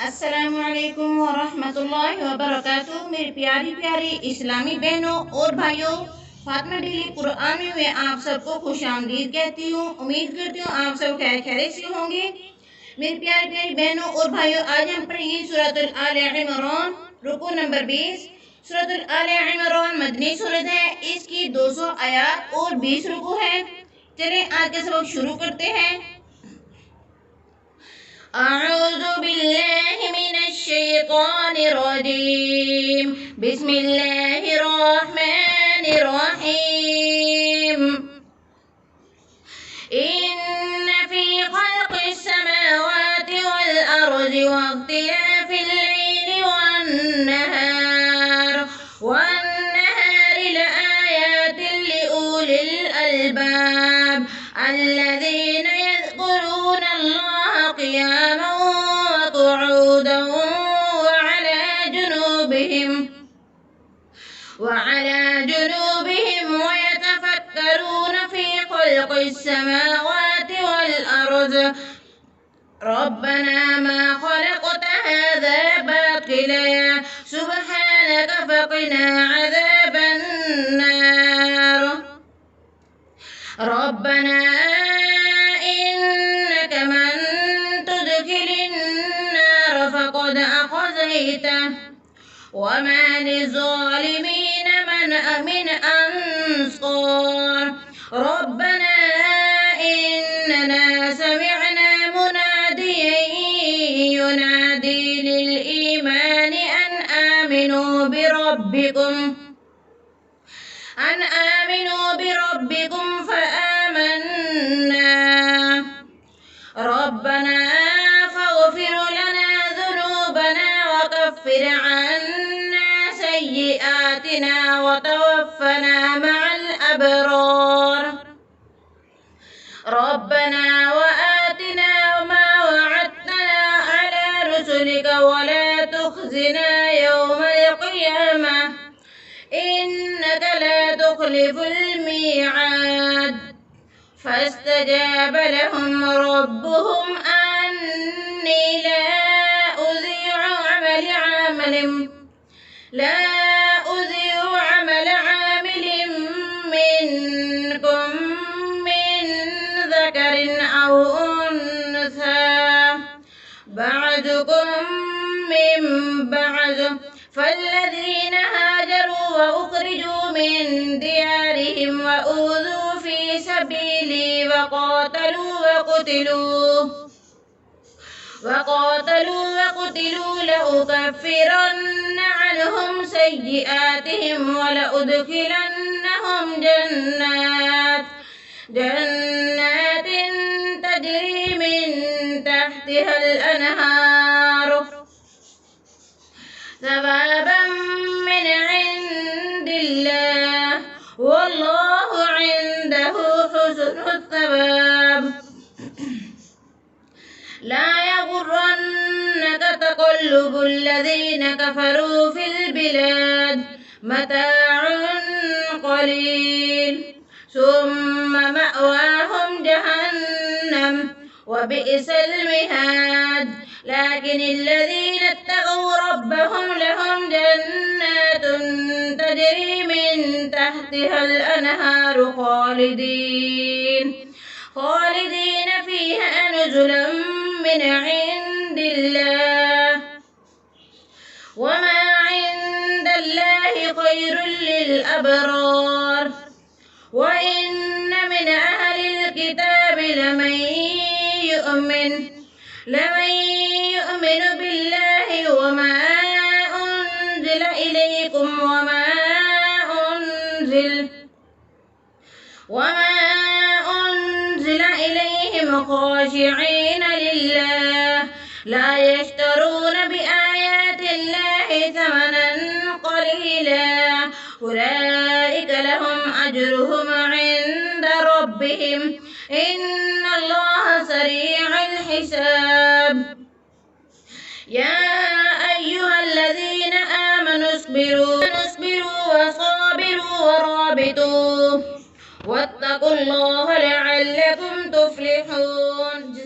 अस्सलामुअलैकुम वरहमतुल्लाहि वबरकातुहू। मेरी प्यारी प्यारी इस्लामी बहनों और भाइयों, फातिमा डेली कुरान में आप सबको खुशामदीद कहती हूँ। उम्मीद करती हूँ आप सब खैरियत से होंगे। मेरी प्यारी प्यारी बहनों और भाइयों, आज हम पढ़ेंगे सूरत आले इमरान, रुकू नंबर 20। सूरत आले इमरान मदनी सूरत है। इसकी 200 आयात और 20 रुकू है। चलें आज का सबक शुरू करते हैं। अऊज़ु बिल्लाहि मिनश शैतानिर रजीम। बिस्मिल्लाहिर रहमानिर रहीम। इन्न फी खल्क़िस समावाति वल अर्ज़ि वख्तिलाफिल लैलि वन्नहारि लआयातिन लिउलिल अलबाब अल्लज़ीना यज़कुरूना अल्लाह क़ियामन व qu'ूदन वअला जुनूबिहिम वयतफक्करून फ़ी ख़ल्क़िस समावाति वल अर्ज़ रब्बना मा ख़लक़्त हाज़ा बातिला सुब्हानक फ़क़िना अज़ाबन नार। रब्बना इन्नक मन तुदखिलिन नार फ़क़द अख़ज़यतह वमा लिज़्ज़ालिमीन मिन अंसार। रब्बना इन्नना समिअना मुनादियन युनादी लिल ईमान अन आमिनू बिरब्बिकुम फआमन्ना। रब्बना फ़ग़फ़िर लना ज़ुनूबना वकफ़िर अन्ना सय्यिआतिना वतवफ़्फ़ना मअल अबरार। रब्बना वआतिना मा वअदतना अला रुसुलिक वला तुख़ज़िना यौमल क़ियामह इन्नक ला तुख़्लिफ़ुल मिईआद। फ़ास्तजाब लहुम रब्बुहुम अन्नी ला उज़ीअु अमल आमिलिन मिनकुम मिन ज़करिन औ उन्सा बअदुकुम मिन बअद फ़ल्लज़ीना हाजरू व उख़रिजू मिन दियारिहिम व ऊज़ू फ़ी सबीली وقاتلوا وقتلوا لأكفرن عنهم سيئاتهم ولأدخلنهم جنات تجري من تحتها الأنهار ثوابا من عند الله والله عنده حسن الثواب। لا يغرنك تقلب الذين كفروا في البلاد متاع قليل ثم مأواهم جهنم وبئس المهاد. لكن الذين اتقوا ربهم لهم جنات تجري من تحتها الأنهار خالدين فيها نزلا من عند الله وما عند الله خير للأبرار. وإن من أهل الكتاب لمن يؤمن بالله وما أنزل إليكم وما أنزل إليهم خاشعين لله لا يشترون بآيات الله ثمنا قليلا أولئك لهم أجرهم عند ربهم إن الله سريع الحساب. يا أيها الذين آمنوا اصبروا وصابروا ورابطوا واتقوا الله لعلكم تفلحون.